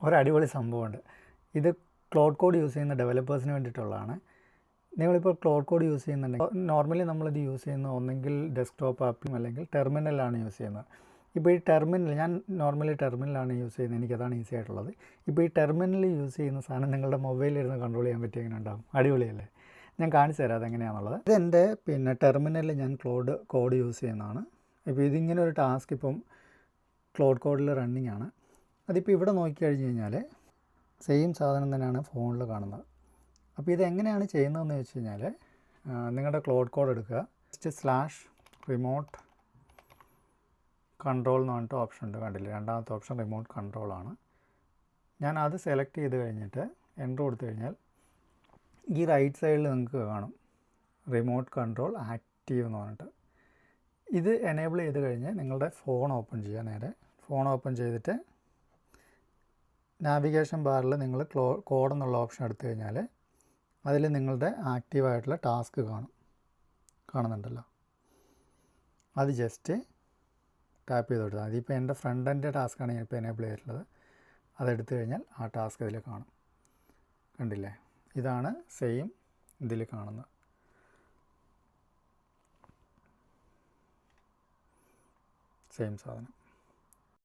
ഒരടിപൊളി സംഭവമുണ്ട്. ഇത് cloud code use ചെയ്യുന്ന ഡെവലപ്പേഴ്സിന് വേണ്ടിയിട്ടുള്ളതാണ്. നിങ്ങളിപ്പോൾ ക്ലൗഡ് കോഡ് യൂസ് ചെയ്യുന്നുണ്ടെങ്കിൽ നോർമലി നമ്മളിത് യൂസ് ചെയ്യുന്നത് ഒന്നെങ്കിൽ ഡെസ്ക്ടോപ്പ് ആപ്പിലും അല്ലെങ്കിൽ ടെർമിനലാണ് യൂസ് ചെയ്യുന്നത്. ഇപ്പോൾ ഈ ടെർമിനൽ ഞാൻ നോർമലി ടെർമിനലാണ് യൂസ് ചെയ്യുന്നത്, എനിക്കതാണ് ഈസി ആയിട്ടുള്ളത്. ഇപ്പോൾ ഈ ടെർമിനൽ യൂസ് ചെയ്യുന്ന സാധനം നിങ്ങളുടെ മൊബൈലിലിരുന്ന് കൺട്രോൾ ചെയ്യാൻ പറ്റി എങ്ങനെ ഉണ്ടാകും? അടിപൊളിയല്ലേ? ഞാൻ കാണിച്ചു തരാം അതെങ്ങനെയാണെന്നുള്ളത്. ഇതെൻ്റെ ടെർമിനലിൽ ഞാൻ ക്ലൗഡ് കോഡ് യൂസ് ചെയ്യുന്നതാണ്. ഇപ്പോൾ ഇതിങ്ങനെ ഒരു ടാസ്ക് ഇപ്പം ക്ലൗഡ് കോഡിൽ റണ്ണിങ് ആണ്. അതിപ്പോൾ ഇവിടെ നോക്കിക്കഴിഞ്ഞ് കഴിഞ്ഞാൽ സെയിം സാധനം തന്നെയാണ് ഫോണിൽ കാണുന്നത്. അപ്പോൾ ഇതെങ്ങനെയാണ് ചെയ്യുന്നതെന്ന് വെച്ച് കഴിഞ്ഞാൽ നിങ്ങളുടെ ക്ലൗഡ് കോഡ് എടുക്കുക, /റിമോട്ട് കൺട്രോൾ എന്ന് പറഞ്ഞിട്ട് ഓപ്ഷൻ ഉണ്ട്, കണ്ടില്ലേ? രണ്ടാമത്തെ ഓപ്ഷൻ റിമോട്ട് കൺട്രോളാണ്. ഞാൻ അത് സെലക്ട് ചെയ്ത് കഴിഞ്ഞിട്ട് എൻ്റർ കൊടുത്തു കഴിഞ്ഞാൽ ഈ റൈറ്റ് സൈഡിൽ നിങ്ങൾക്ക് കാണും റിമോട്ട് കൺട്രോൾ ആക്റ്റീവ് എന്ന് പറഞ്ഞിട്ട്. ഇത് എനേബിൾ ചെയ്ത് കഴിഞ്ഞ് നിങ്ങളുടെ ഫോൺ ഓപ്പൺ ചെയ്യുക. നേരെ ഫോൺ ഓപ്പൺ ചെയ്തിട്ട് നാവിഗേഷൻ ബാറിൽ നിങ്ങൾ കോഡ് എന്നുള്ള ഓപ്ഷൻ എടുത്തു കഴിഞ്ഞാൽ അതിൽ നിങ്ങളുടെ ആക്റ്റീവായിട്ടുള്ള ടാസ്ക് കാണുന്നുണ്ടല്ലോ. അത് ജസ്റ്റ് ടാപ്പ് ചെയ്ത് കൊടുത്താൽ മതി. ഇപ്പോൾ എൻ്റെ ഫ്രണ്ട് എൻഡ് ടാസ്ക്കാണ് ഞാനിപ്പോൾ എനേബിൾ ചെയ്തിട്ടുള്ളത്. അതെടുത്തു കഴിഞ്ഞാൽ ആ ടാസ്ക് ഇതിൽ കാണും. കണ്ടില്ലേ? ഇതാണ് സെയിം ഇതിൽ കാണുന്നത്. സെയിം സാധനം.